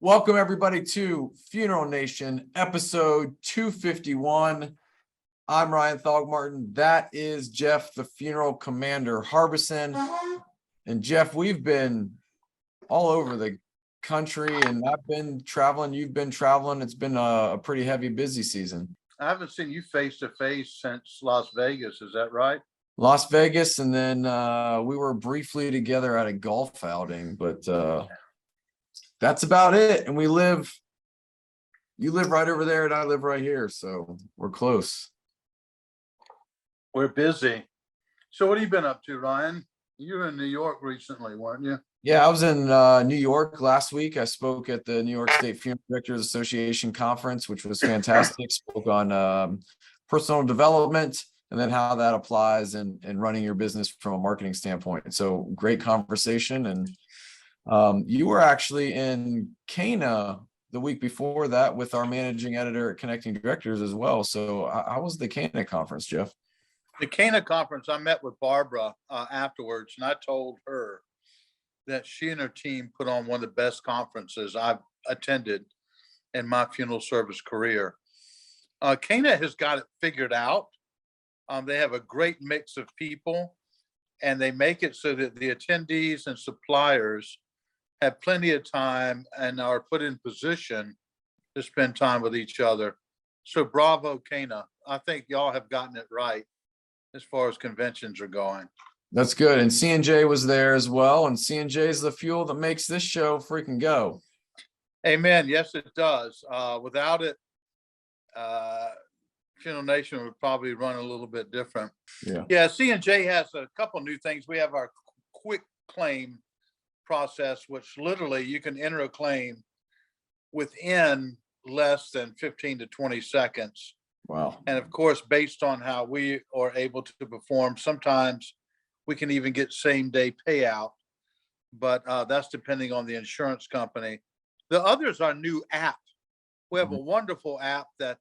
Welcome everybody to Funeral Nation, episode 251. I'm Ryan Thogmartin. That is Jeff, the funeral commander Harbison. And Jeff, we've been all over the country and I've been traveling. You've been traveling. It's been a pretty heavy, busy season. I haven't seen you face to face since Las Vegas. Is that right? Las Vegas. And then we were briefly together at a golf outing, but that's about it. And you live right over there and I live right here. So we're close. We're busy. So what have you been up to, Ryan? You were in New York recently, weren't you? Yeah, I was in New York last week. I spoke at the New York State Funeral Directors Association conference, which was fantastic. Spoke on personal development and then how that applies in running your business from a marketing standpoint. So great conversation. And you were actually in CANA the week before that with our managing editor at Connecting Directors as well. So how was the CANA conference, Jeff? The CANA conference, I met with Barbara afterwards, and I told her that she and her team put on one of the best conferences I've attended in my funeral service career. CANA has got it figured out. They have a great mix of people, and they make it so that the attendees and suppliers have plenty of time and are put in position to spend time with each other. So bravo, CANA. I think y'all have gotten it right as far as conventions are going. That's good. And C&J was there as well. And C&J is the fuel that makes this show freaking go. Amen. Yes, it does. Without it, Funeral Nation would probably run a little bit different. Yeah, C&J has a couple new things. We have our quick claim process, which literally you can enter a claim within less than 15 to 20 seconds. Wow. And of course, based on how we are able to perform, sometimes we can even get same day payout, but that's depending on the insurance company. The others are new app. We have a wonderful app that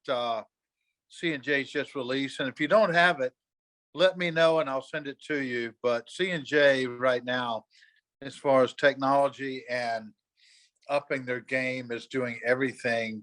C&J's just released. And if you don't have it, let me know and I'll send it to you. But C&J right now, as far as technology and upping their game, is doing everything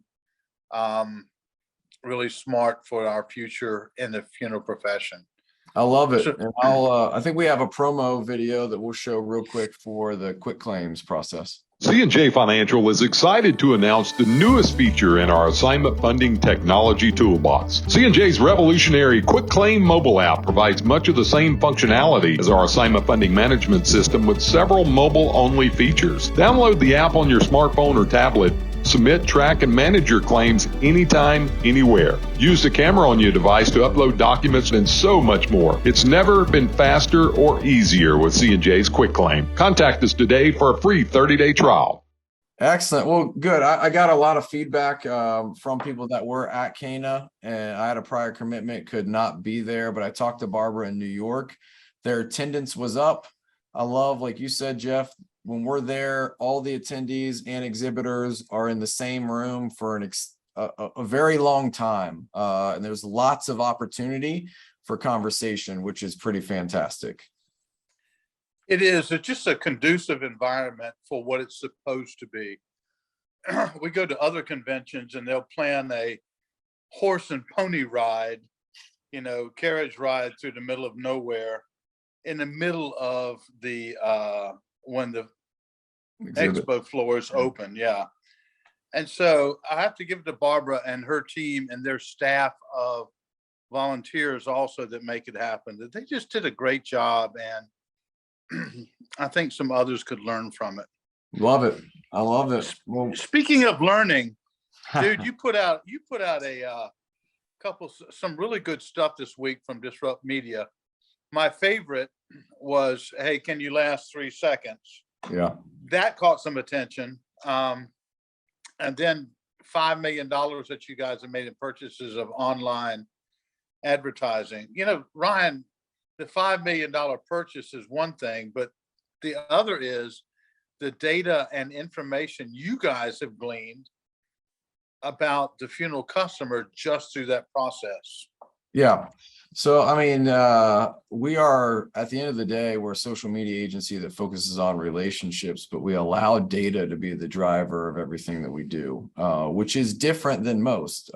really smart for our future in the funeral profession. I love it. And I think we have a promo video that we'll show real quick for the quick claims process. C&J Financial is excited to announce the newest feature in our assignment funding technology toolbox. C&J's revolutionary Quick Claim mobile app provides much of the same functionality as our assignment funding management system with several mobile-only features. Download the app on your smartphone or tablet. Submit, track, and manage your claims anytime, anywhere. Use the camera on your device to upload documents and so much more. It's never been faster or easier with C&J's Quick Claim. Contact us today for a free 30-day trial. Excellent. Well, good. I got a lot of feedback from people that were at CANA, and I had a prior commitment, could not be there, but I talked to Barbara in New York. Their attendance was up. I love, like you said, Jeff, when we're there, all the attendees and exhibitors are in the same room for a very long time. And there's lots of opportunity for conversation, which is pretty fantastic. It is. It's just a conducive environment for what it's supposed to be. We go to other conventions and they'll plan a horse and pony ride, carriage ride through the middle of nowhere in the middle of the when the expo floor is open. Yeah. And so I have to give it to Barbara and her team and their staff of volunteers also that make it happen. That they just did a great job, and I think some others could learn from it. Love it. I love it. Well, speaking of learning, dude, you put out a some really good stuff this week from Disrupt Media. My favorite was, hey, can you last 3 seconds? Yeah. That caught some attention. And then $5 million that you guys have made in purchases of online advertising. Ryan, the $5 million purchase is one thing, but the other is the data and information you guys have gleaned about the funeral customer just through that process. Yeah. So, I mean, we are, at the end of the day, we're a social media agency that focuses on relationships, but we allow data to be the driver of everything that we do, which is different than most.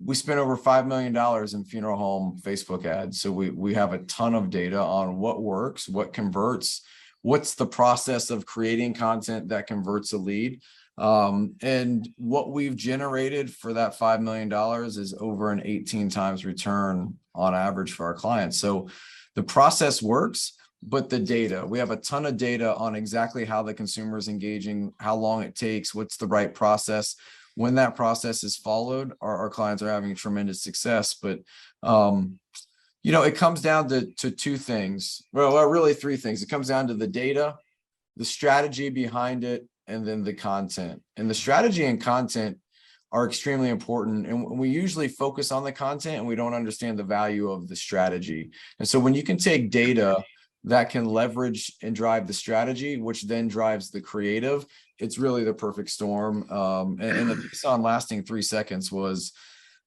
We spent over $5 million in funeral home Facebook ads. So we have a ton of data on what works, what converts, what's the process of creating content that converts a lead. And what we've generated for that $5 million is over an 18 times return on average for our clients. So the process works, but the data, we have a ton of data on exactly how the consumer is engaging, how long it takes, what's the right process. When that process is followed, our clients are having tremendous success. But it comes down to two things. Well, really three things. It comes down to the data, the strategy behind it, and then the content. And the strategy and content are extremely important. And we usually focus on the content and we don't understand the value of the strategy. And so when you can take data that can leverage and drive the strategy, which then drives the creative, it's really the perfect storm. And the piece on lasting 3 seconds was,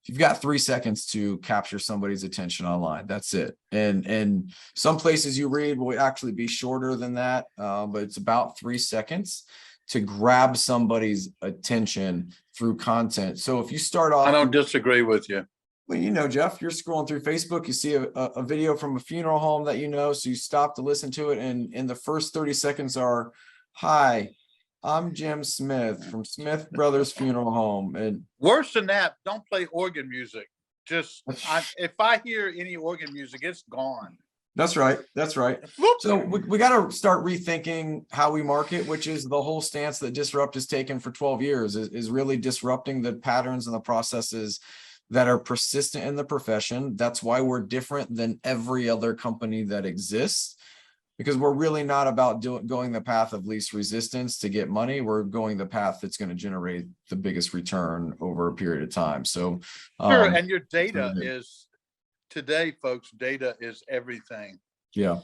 you've got 3 seconds to capture somebody's attention online. That's it. And some places you read will actually be shorter than that, but it's about 3 seconds to grab somebody's attention through content. So if you start off, I don't disagree with you. well, Jeff, you're scrolling through Facebook, you see a video from a funeral home that so you stop to listen to it, and in the first 30 seconds are, "Hi, I'm Jim Smith from Smith Brothers Funeral Home." And Worse than that, don't play organ music. Just if I hear any organ music, it's gone. That's right. That's right. So we got to start rethinking how we market, which is the whole stance that Disrupt has taken for 12 years, is really disrupting the patterns and the processes that are persistent in the profession. That's why we're different than every other company that exists, because we're really not about going the path of least resistance to get money. We're going the path that's going to generate the biggest return over a period of time. So, sure. And your data is today, folks, data is everything. Yeah.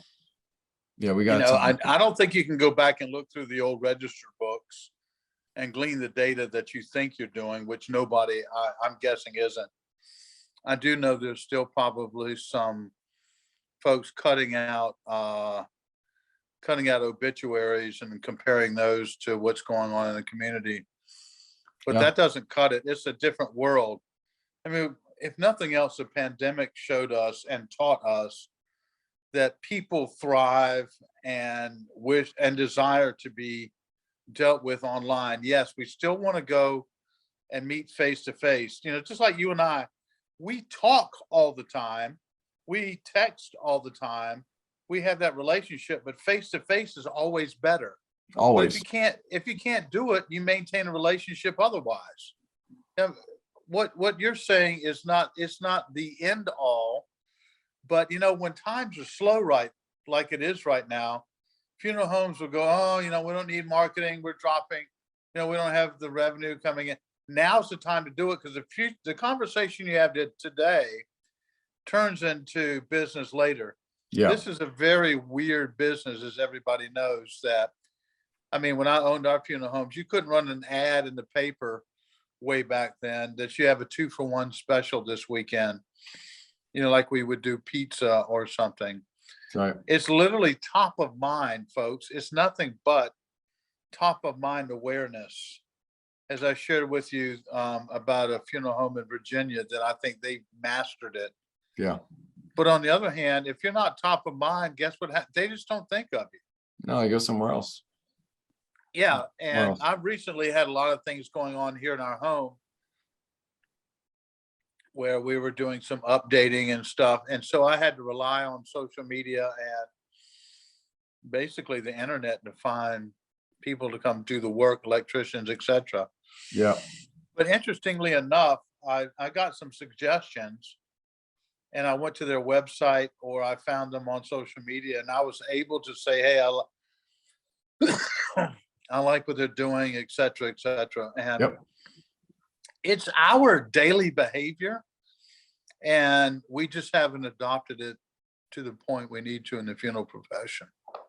Yeah. We got, I don't think you can go back and look through the old register books and glean the data that you think you're doing, which nobody, I'm guessing, isn't. I do know there's still probably some folks cutting out obituaries and comparing those to what's going on in the community. But that doesn't cut it. It's a different world. I mean, if nothing else, the pandemic showed us and taught us that people thrive and wish and desire to be dealt with online. Yes, we still want to go and meet face to face. Just like you and I, we talk all the time, we text all the time, we have that relationship, but face to face is always better. always. But if you can't do it, you maintain a relationship otherwise. What you're saying is it's not the end all, but when times are slow, right, like it is right now, funeral homes will go, "Oh, we don't need marketing. We're dropping. We don't have the revenue coming in." Now's the time to do it, because the conversation you have today turns into business later. Yeah. This is a very weird business, as everybody knows. That, I mean, when I owned our funeral homes, you couldn't run an ad in the paper way back then that you have a 2-for-1 special this weekend. Like we would do pizza or something. Right. It's literally top of mind, folks. It's nothing but top of mind awareness. As I shared with you about a funeral home in Virginia, that I think they mastered it. Yeah. But on the other hand, if you're not top of mind, guess what? They just don't think of you. No, I go somewhere else. Yeah. And I've recently had a lot of things going on here in our home where we were doing some updating and stuff. And so I had to rely on social media and basically the internet to find people to come do the work, electricians, etc. Yeah. But interestingly enough, I got some suggestions, and I went to their website or I found them on social media, and I was able to say, "Hey, I like what they're doing, etc., etc." And it's our daily behavior, and we just haven't adopted it to the point we need to in the funeral profession.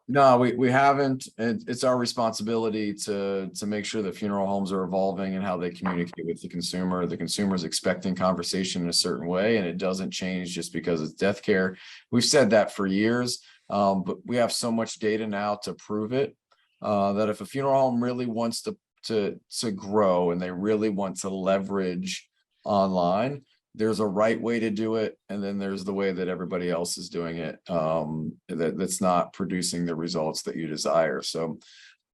No, we haven't. It's our responsibility to make sure that funeral homes are evolving and how they communicate with the consumer. The consumer is expecting conversation in a certain way, and it doesn't change just because it's death care. We've said that for years, but we have so much data now to prove it. That if a funeral home really wants to grow and they really want to leverage online, there's a right way to do it, and then there's the way that everybody else is doing it, that's not producing the results that you desire. So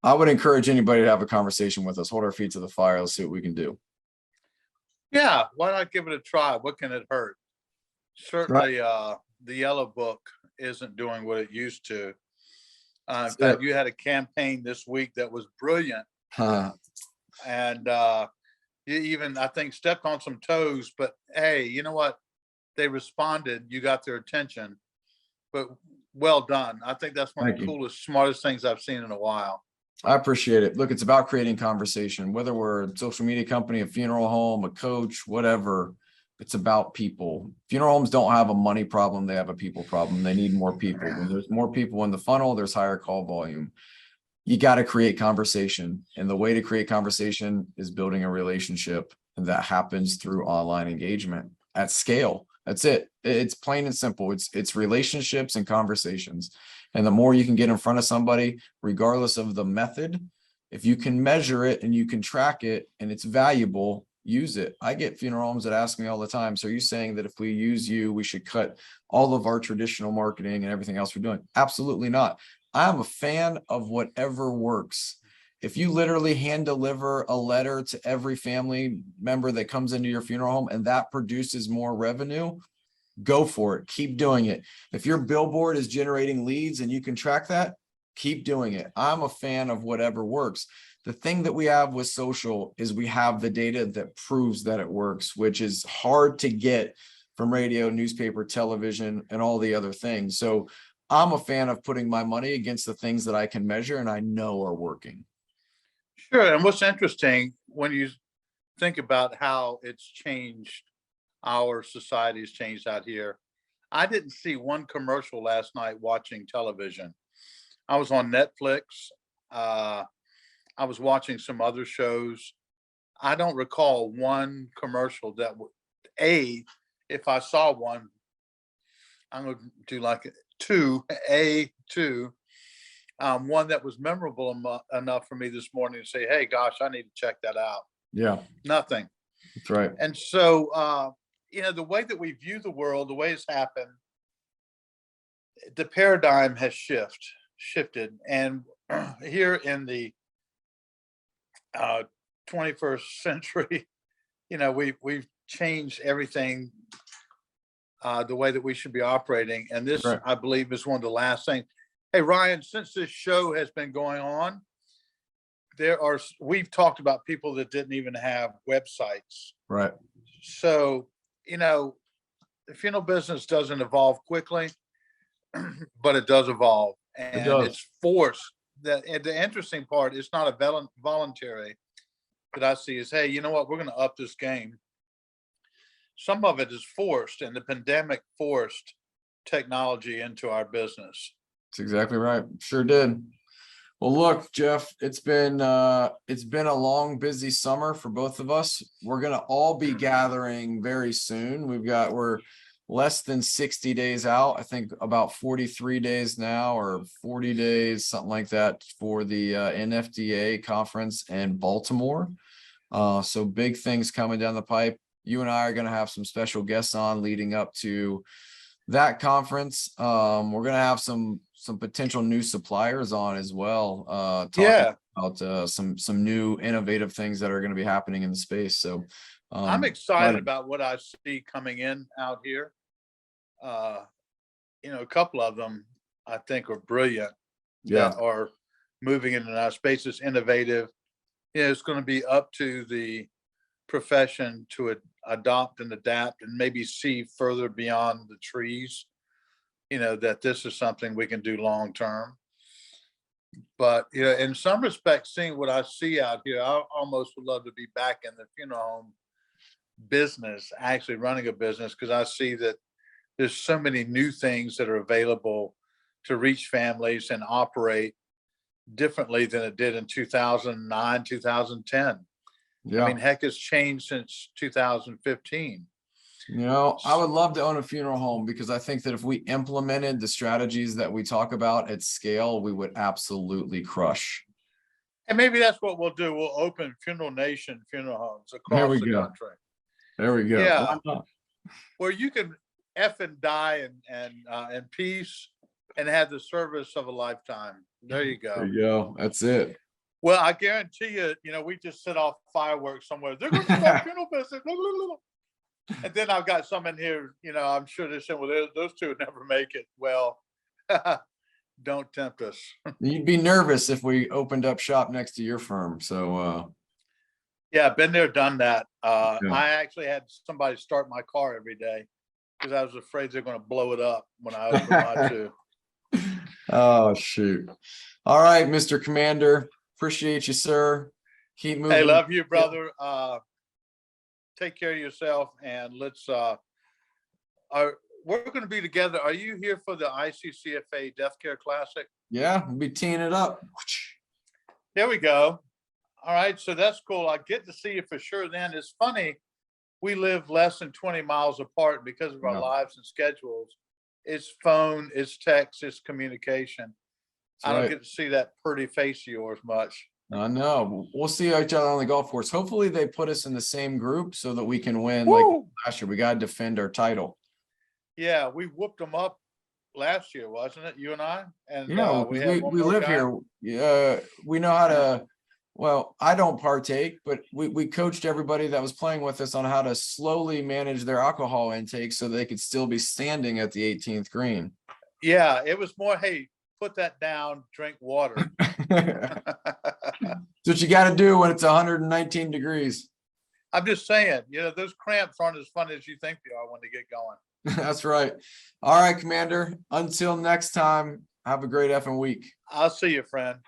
I would encourage anybody to have a conversation with us, hold our feet to the fire. Let's see what we can do. Yeah, why not give it a try? What can it hurt? Certainly, the yellow book isn't doing what it used to. In fact, you had a campaign this week that was brilliant, and you even, I think, stepped on some toes, but hey, you know what? They responded, you got their attention, but well done. I think that's one of the coolest, smartest things I've seen in a while. I appreciate it. Look, it's about creating conversation, whether we're a social media company, a funeral home, a coach, whatever. It's about people. Funeral homes don't have a money problem. They have a people problem. They need more people. When there's more people in the funnel, there's higher call volume. You got to create conversation. And the way to create conversation is building a relationship. And that happens through online engagement at scale. That's it. It's plain and simple. It's relationships and conversations. And the more you can get in front of somebody, regardless of the method, if you can measure it and you can track it and it's valuable, use it. I get funeral homes that ask me all the time, so are you saying that if we use you, we should cut all of our traditional marketing and everything else we're doing? Absolutely not. I'm a fan of whatever works. If you literally hand deliver a letter to every family member that comes into your funeral home and that produces more revenue, go for it. Keep doing it. If your billboard is generating leads and you can track that, keep doing it. I'm a fan of whatever works. The thing that we have with social is we have the data that proves that it works, which is hard to get from radio, newspaper, television, and all the other things. So I'm a fan of putting my money against the things that I can measure and I know are working. Sure. And what's interesting when you think about how it's changed, our society has changed out here. I didn't see one commercial last night watching television. I was on Netflix. I was watching some other shows. I don't recall one commercial that if I saw one, I'm going to do like two, one that was memorable enough for me this morning to say, hey, gosh, I need to check that out. Yeah. Nothing. That's right. And so, the way that we view the world, the way it's happened, the paradigm has shifted. And here in the 21st century, we've changed everything, the way that we should be operating. And this, right, I believe, is one of the last things. Hey, Ryan, since this show has been going on, we've talked about people that didn't even have websites. Right. So, the funeral business doesn't evolve quickly, but it does evolve, and it's forced. The interesting part, it's not a voluntary that I see is, hey, you know what, we're going to up this game. Some of it is forced, and the pandemic forced technology into our business. That's exactly right. Sure did. Well, look, Jeff, it's been a long, busy summer for both of us. We're going to all be gathering very soon. We're less than 60 days out. I think about 43 days now, or 40 days, something like that, for the NFDA conference in Baltimore. So big things coming down the pipe. You and I are going to have some special guests on leading up to that conference. We're going to have some potential new suppliers on as well. Talking about some new innovative things that are going to be happening in the space. So I'm excited about what I see coming in out here. A couple of them I think are brilliant. Yeah. That are moving into our space. It's innovative. It's going to be up to the profession to adopt and adapt and maybe see further beyond the trees, that this is something we can do long term. But in some respects, seeing what I see out here, I almost would love to be back in the funeral home business, actually running a business, because I see that there's so many new things that are available to reach families and operate differently than it did in 2009, 2010. Yeah. I mean, heck, it's changed since 2015. I would love to own a funeral home because I think that if we implemented the strategies that we talk about at scale, we would absolutely crush. And maybe that's what we'll do. We'll open Funeral Nation funeral homes There across we the go. country. There we go. Yeah. Why not? Where you can F and die in peace and have the service of a lifetime. There you There go. you go. That's it. Well, I guarantee you, we just set off fireworks somewhere. They're going to start funeral business. And then I've got some in here, I'm sure they're saying, well, those two would never make it. Well, don't tempt us. You'd be nervous if we opened up shop next to your firm. So, Yeah, been there, done that. I actually had somebody start my car every day because I was afraid they're going to blow it up when I opened my two. Oh, shoot. All right, Mr. Commander. Appreciate you, sir. Keep moving. Hey, love you, brother. Take care of yourself, and let's we're going to be together. Are you here for the ICCFA Death Care Classic? Yeah, we'll be teeing it up. There we go. All right, so that's cool. I get to see you for sure then. It's funny, we live less than 20 miles apart because of our lives and schedules. It's phone, it's text, it's communication. I don't get to see that pretty face of yours much. I know. We'll see each other on the golf course. Hopefully they put us in the same group so that we can win. Like last year. We got to defend our title. Yeah, we whooped them up last year, wasn't it? You and I? And we live here. Yeah, we know how to. Well, I don't partake, but we coached everybody that was playing with us on how to slowly manage their alcohol intake so they could still be standing at the 18th green. Yeah, it was more, hey, put that down, drink water. That's what you got to do when it's 119 degrees. I'm just saying, those cramps aren't as fun as you think they are when they get going. That's right. All right, Commander. Until next time, have a great effing week. I'll see you, friend.